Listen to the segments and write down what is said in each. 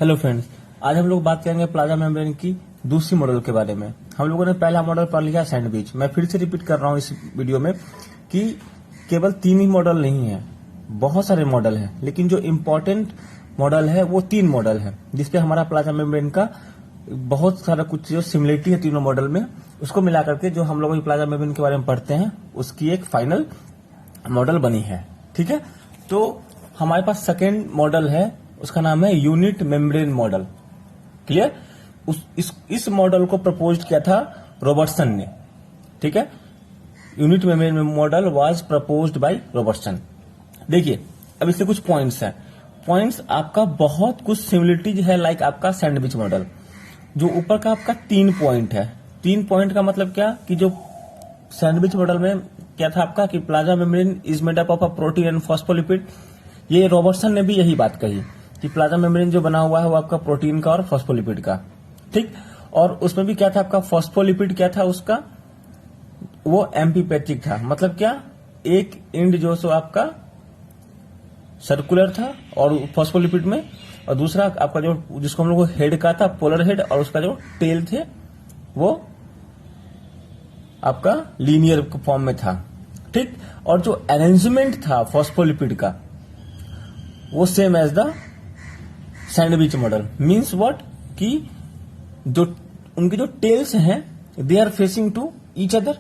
Hello friends, आज हम लोग बात करेंगे प्लाज्मा मेम्ब्रेन की दूसरी मॉडल के बारे में। हम लोगों ने पहला मॉडल पढ़ लिया सैंडविच। मैं फिर से रिपीट कर रहा हूँ इस वीडियो में कि केवल 3 ही मॉडल नहीं है, बहुत सारे मॉडल हैं, लेकिन जो इम्पोर्टेंट मॉडल है वो 3 मॉडल है, जिसपे हमारा प्लाज्मा मेम्ब्रेन का बहुत सारा कुछ जो सिमिलरिटी है तीनों मॉडल में, उसको मिला करके जो हम लोग प्लाज्मा मेम्ब्रेन के बारे में पढ़ते हैं उसकी एक फाइनल मॉडल बनी है। ठीक है, तो हमारे पास सेकेंड मॉडल है, उसका नाम है यूनिट मेम्ब्रेन मॉडल। क्लियर? इस मॉडल को प्रपोज किया था रॉबर्टसन ने। ठीक है, unit membrane model was proposed by Robertson. देखिए, अब इससे कुछ पॉइंट्स हैं। पॉइंट्स आपका बहुत कुछ सिमिलरिटीज है, लाइक आपका सैंडविच मॉडल। जो ऊपर का आपका 3 पॉइंट है, 3 पॉइंट का मतलब क्या कि जो सैंडविच मॉडल में क्या था आपका कि plasma membrane is made up of a protein and phospholipid. ये रॉबर्टसन ने भी यही बात कही कि प्लाज्मा मेम्ब्रेन जो बना हुआ है वो आपका प्रोटीन का और फॉस्फोलिपिड का। ठीक, और उसमें भी क्या था आपका फॉस्फोलिपिड क्या था उसका, वो एम्पीपैथिक था। मतलब क्या, एक एंड जो सो आपका सर्कुलर था और फॉस्फोलिपिड में, और दूसरा आपका जो जिसको हम लोग हेड का था पोलर हेड, और उसका जो टेल थे वो आपका लीनियर फॉर्म में था। ठीक, और जो अरेंजमेंट था फॉस्फोलिपिड का वो same as the sandwich model. Means what कि जो उनके जो टेल्स हैं they are facing to each other,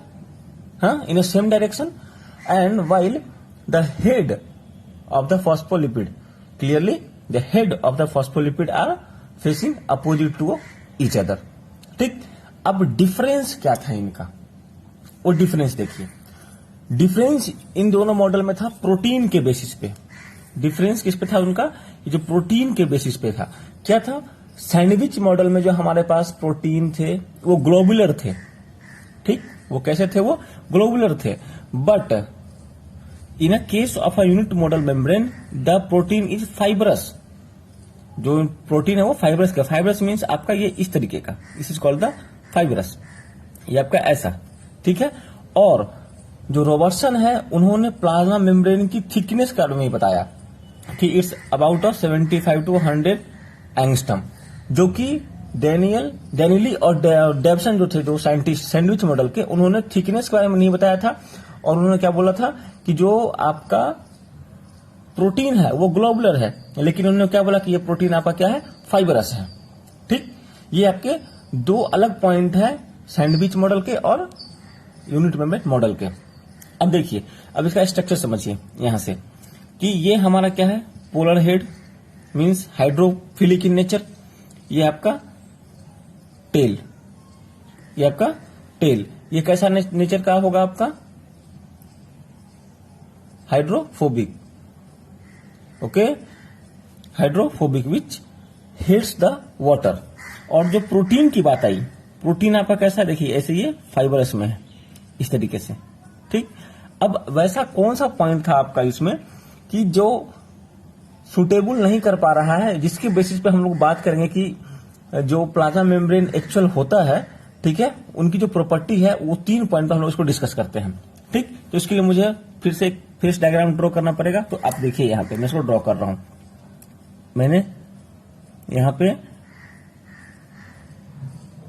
हाँ, in a same direction, and while the head of the phospholipid, clearly the head of the phospholipid are facing opposite to each other. ठीक, अब difference क्या था इनका, वो difference देखिए। Difference in दोनों model में था प्रोटीन के बेसिस पे। डिफरेंस किस पे था उनका, जो प्रोटीन के बेसिस पे था। क्या था, सैंडविच मॉडल में जो हमारे पास प्रोटीन थे वो ग्लोबुलर थे। ठीक, वो कैसे थे, वो ग्लोबुलर थे। But in a case of a unit model membrane the protein is fibrous. जो प्रोटीन है वो फाइबरस का। फाइबरस मीन्स आपका ये इस तरीके का, this is called the fibrous, ये आपका ऐसा। ठीक है, और जो रॉबर्टसन है उन्होंने प्लाज्मा मेम्ब्रेन की थिकनेस के बारे में बताया कि इट्स अबाउट 75 to 100 एंगस्ट्रम, जो कि डेनिली और डेवसन जो थे, जो साइंटिस्ट सैंडविच मॉडल के, उन्होंने थिकनेस के बारे में नहीं बताया था। और उन्होंने क्या बोला था कि जो आपका प्रोटीन है वो ग्लोबुलर है, लेकिन उन्होंने क्या बोला कि ये प्रोटीन आपका क्या है, फाइबरस है। ठीक, ये आपके 2 अलग पॉइंट है सैंडविच मॉडल के और यूनिट मेम्ब्रेन मॉडल के। अब देखिए, अब इसका स्ट्रक्चर समझिए यहां से कि ये हमारा क्या है, polar head means hydrophilic in nature. ये आपका टेल, ये आपका टेल, ये कैसा नेचर का होगा आपका, hydrophobic. Okay, hydrophobic which hits the water. और जो प्रोटीन की बात आई, प्रोटीन आपका कैसा, देखिए ऐसे ये फाइबरस में है इस तरीके से। ठीक, अब वैसा कौन सा पॉइंट था आपका इसमें कि जो सुटेबल नहीं कर पा रहा है, जिसके बेसिस पे हम लोग बात करेंगे कि जो प्लाज्मा मेम्ब्रेन एक्चुअल होता है, ठीक है, उनकी जो प्रॉपर्टी है वो 3 पॉइंट पर हम लोग इसको डिस्कस करते हैं। ठीक, तो इसके लिए मुझे फिर से एक फेस डायग्राम ड्रॉ करना पड़ेगा। तो आप देखिए यहां पे मैं इसको ड्रॉ कर रहा हूं। मैंने यहां पे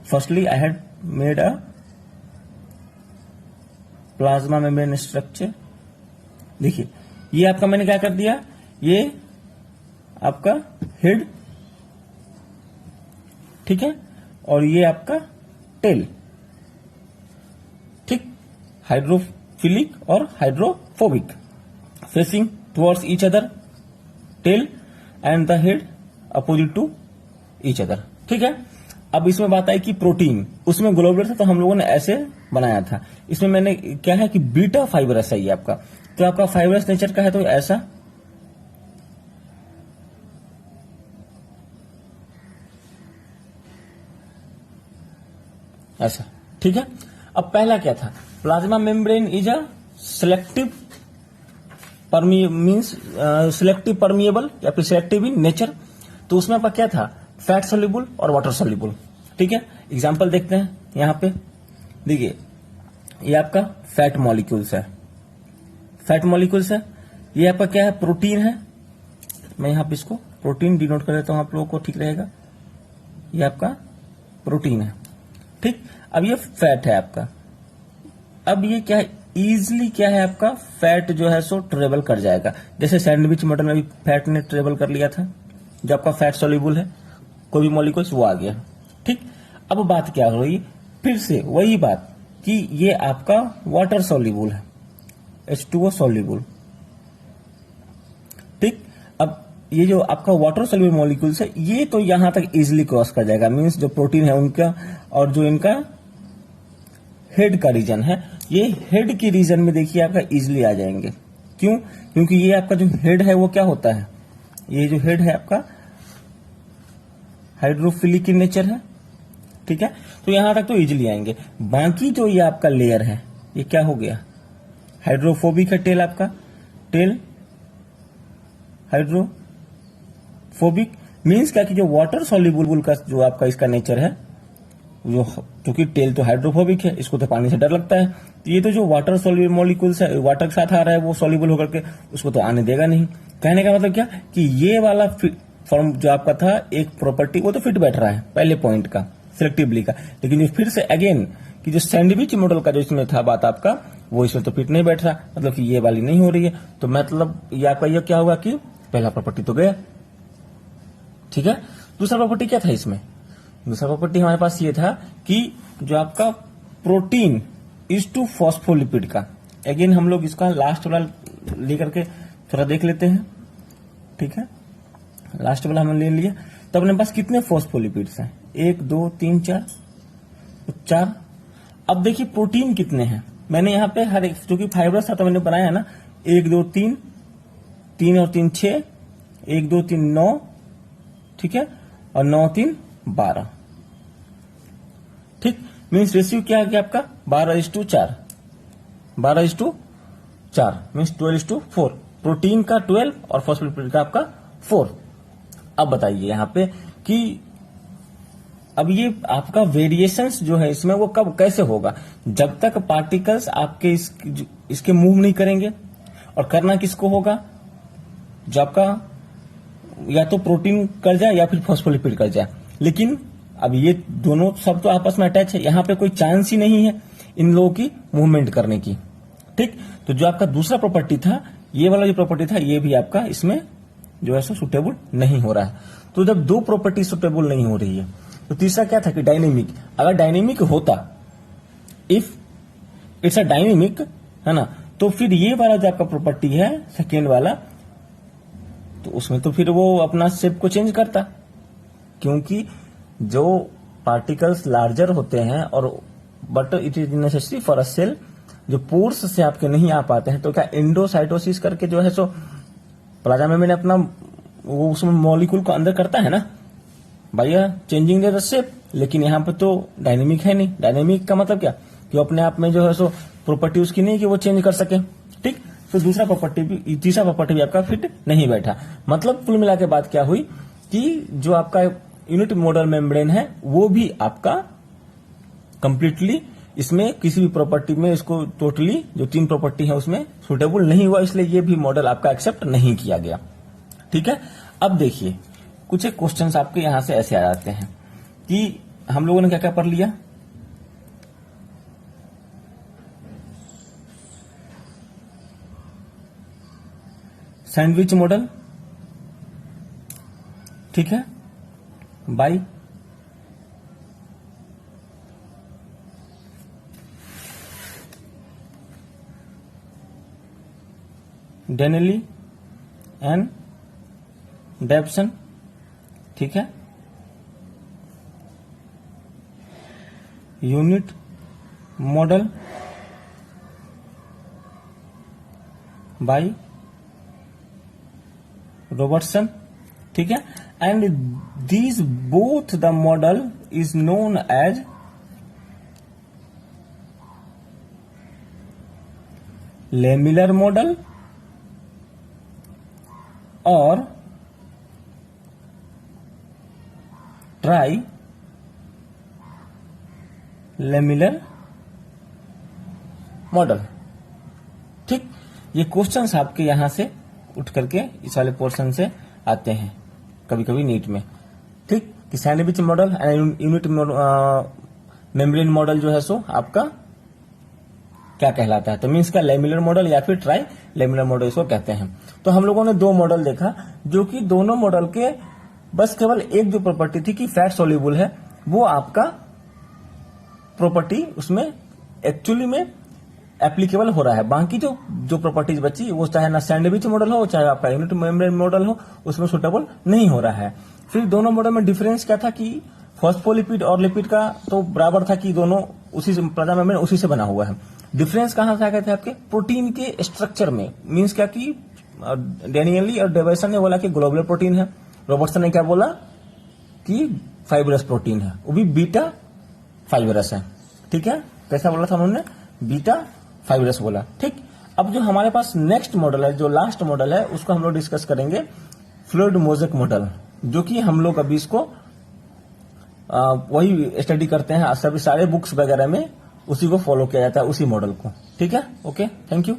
firstly I had made a plasma membrane structure. देखिए, ये आपका मैंने क्या कर दिया, ये आपका हेड, ठीक है, और ये आपका टेल। ठीक, हाइड्रोफिलिक और hydrophobic facing towards each other, tail and the head opposite to each other. ठीक है, अब इसमें बात आई कि प्रोटीन, उसमें ग्लोबुलर था तो हम लोगों ने ऐसे बनाया था। इसमें मैंने क्या है कि बीटा फाइबरस है ये आपका, तो आपका फाइबरस नेचर का है तो ऐसा, ऐसा। ठीक है, अब पहला क्या था, plasma membrane is a selective selective permeable या फिर सिलेक्टिव इन नेचर। तो उसमें आपका क्या था, फैट सोल्यूबल और वाटर सोल्यूबल। ठीक है, एग्जांपल देखते हैं यहां पे। देखिए, ये आपका फैट मॉलिक्यूल्स है, फैट मॉलिक्यूल्स है, ये आपका क्या है, प्रोटीन है। मैं यहां पे इसको प्रोटीन डिनोट कर देता हूं आप लोगों को, ठीक रहेगा। ये आपका प्रोटीन है, ठीक। अब ये फैट है आपका। अब ये क्या है, इजिली क्या है आपका, फैट जो है सो ट्रेवल कर जाएगा। जैसे सैंडविच मॉडल में भी फैट ने ट्रेवल कर लिया था, जो आपका फैट सोल्यूबल है, कोई भी मॉलिक्यूल्स वो आ गया, ठीक। अब बात क्या हो रही, फिर से वही बात कि ये आपका वाटर सोल्यूबल है, H2O सोल्यूबल, ठीक। अब ये जो आपका वाटर सोल्यूबल मॉलिक्यूल्स है, ये तो यहां तक इजिली क्रॉस कर जाएगा, मींस जो प्रोटीन है उनका और जो इनका हेड का रीजन है, ये हेड के रीजन में देखिए आपका इजिली आ जाएंगे। क्यों? क्योंकि ये आपका जो हेड है वो क्या होता है, ये जो हेड है आपका हाइड्रोफिलिक इन नेचर है, ठीक है। तो यहां तक तो इजिली आएंगे। बाकी जो ये आपका लेयर है, ये क्या हो गया, हाइड्रोफोबिक है टेल आपका, टेल हाइड्रोफोबिक मीन्स क्या कि जो वाटर सॉल्युबल का जो आपका इसका नेचर है, जो क्योंकि टेल तो हाइड्रोफोबिक है, इसको तो पानी से डर लगता है, तो ये तो जो वाटर सॉल्युबल मॉलिक्यूल्स है, वाटर के साथ आ रहा है, वो सॉल्युबल होकर के उसको तो आने देगा नहीं। कहने का मतलब क्या कि ये वाला फॉर्म जो आपका था एक प्रॉपर्टी, वो तो फिट बैठ रहा है पहले पॉइंट का सिलेक्टिवली का, लेकिन ये फिर से अगेन कि जो सैंडविच मॉडल का जो इसमें था बात आपका, वो इसमें तो फिट नहीं बैठ रहा, मतलब कि ये वाली नहीं हो रही है। तो मतलब ये आपका ये क्या होगा कि पहला प्रॉपर्टी तो गया, ठीक है। दूसरा प्रॉपर्टी क्या था इसमें, दूसरा प्रॉपर्टी हमारे पास ये था कि जो आपका प्रोटीन इज टू फॉस्फोलिपिड का, अगेन हम लोग इसका लास्ट वाला लेकर के थोड़ा देख लेते हैं, ठीक है। लास्ट वाला हमने ले लिया, तो अपने पास कितने फॉस्फोलिपिड्स हैं, 1 2 3 4, 4। अब देखिए प्रोटीन कितने हैं, मैंने यहाँ पे हर एक जो कि फाइबरस था तो मैंने बनाया है ना, 1 2 3, 3 और 3 6, 1 2 3 9, ठीक है, और 9 3 12, ठीक। मीन्स रेशियो क्या आ गया आपका 12:4, 12:4 मीन्स 12:4, प्रोटीन का 12 और फॉस्फोलिपिड का आपका 4। अब बताइए यहां पे कि अब ये आपका वेरिएशंस जो है इसमें वो कब कैसे होगा, जब तक पार्टिकल्स आपके इसके मूव नहीं करेंगे। और करना किसको होगा, जो आपका या तो प्रोटीन कर जाए या फिर फॉस्फोलिपिड कर जाए, लेकिन अब ये दोनों सब तो आपस में अटैच है, यहां पे कोई चांस ही नहीं है इन लोगों की मूवमेंट करने की, ठीक। तो जो आपका दूसरा प्रॉपर्टी था, ये वाला जो प्रॉपर्टी था, ये भी आपका इसमें जो है सो सुटेबल नहीं हो रहा है। तो जब दो प्रॉपर्टी सुटेबल नहीं हो रही है, तो तीसरा क्या था कि डायनेमिक। अगर डायनेमिक होता, इफ इट्स अ डायनेमिक, है ना, तो फिर ये वाला जो आपका प्रॉपर्टी है सेकेंड वाला, तो उसमें तो फिर वो अपना शेप को चेंज करता, क्योंकि जो पार्टिकल्स लार्जर होते हैं और but it is necessary for a cell, जो पोर्स से आपके नहीं आ पाते हैं, तो क्या एंडोसाइटोसिस करके जो है सो प्लाज्मा मेम्ब्रेन अपना वो उसमें मॉलिक्यूल को अंदर करता है ना भैया, चेंजिंग द शेप। लेकिन यहाँ पे तो डायनेमिक है नहीं। डायनेमिक का मतलब क्या कि अपने आप में जो है सो प्रॉपर्टी उसकी नहीं कि वो चेंज कर सके, ठीक। तो दूसरा प्रॉपर्टी भी, तीसरा प्रॉपर्टी भी आपका फिट नहीं बैठा। मतलब कुल मिला के बात क्या हुई कि जो आपका यूनिट मॉडल मेम्ब्रेन है वो भी आपका कंप्लीटली इसमें किसी भी प्रॉपर्टी में इसको टोटली जो 3 प्रॉपर्टी है उसमें सुटेबल नहीं हुआ, इसलिए ये भी मॉडल आपका एक्सेप्ट नहीं किया गया, ठीक है। अब देखिए कुछ एक क्वेश्चंस आपके यहां से ऐसे आ जाते हैं कि हम लोगों ने क्या क्या पढ़ लिया, सैंडविच मॉडल, ठीक है, बाय डेनेली एंड डेप्सन, ठीक है। यूनिट मॉडल बाय रॉबर्टसन, ठीक है। And these both the model is known as lamellar model और ट्राई लेमिलर मॉडल, ठीक। ये क्वेश्चंस आपके यहां से उठ करके इस वाले पोर्शन से आते हैं, कभी कभी नीट में, ठीक, कि sandwich model and unit membrane model जो है सो आपका क्या कहलाता है, तो मीन्स का लेमिनर मॉडल या फिर ट्राई लेमिनर मॉडल इसको कहते हैं। तो हम लोगों ने दो मॉडल देखा, जो कि दोनों मॉडल के बस केवल एक जो प्रॉपर्टी थी कि फैट सोल्यूबल है, वो आपका प्रॉपर्टी उसमें एक्चुअली में एप्लीकेबल हो रहा है। बाकी जो प्रॉपर्टीज बची वो चाहे ना सैंडविच मॉडल हो चाहे आपका यूनिट मेम्ब्रेन मॉडल हो, उसमें सुटेबल नहीं हो रहा है। फिर दोनों मॉडल में डिफरेंस क्या था कि फॉस्फोलिपिड और लिपिड का तो बराबर था कि दोनों उसी से प्लाज्मा मेम्ब्रेन उसी से बना हुआ है। डिफरेंस कहां से आ गए थे आपके प्रोटीन के स्ट्रक्चर में, मीन्स क्या कि डेनियली और डेविसन ने बोला कि ग्लोबुलर प्रोटीन है, रॉबर्टसन ने क्या बोला कि फाइब्रस प्रोटीन है, वो भी बीटा फाइब्रस है। ठीक है, कैसा बोला था उन्होंने, बीटा फाइब्रस बोला। ठीक, अब जो हमारे पास नेक्स्ट मॉडल है, जो लास्ट मॉडल है, उसको हम लोग डिस्कस करेंगे फ्लूइड मोज़ेक मॉडल, जो कि हम लोग अभी इसको वही स्टडी करते हैं सभी सारे बुक्स वगैरह में, उसी को फॉलो किया जाता है, उसी मॉडल को। ठीक है, ओके, थैंक यू।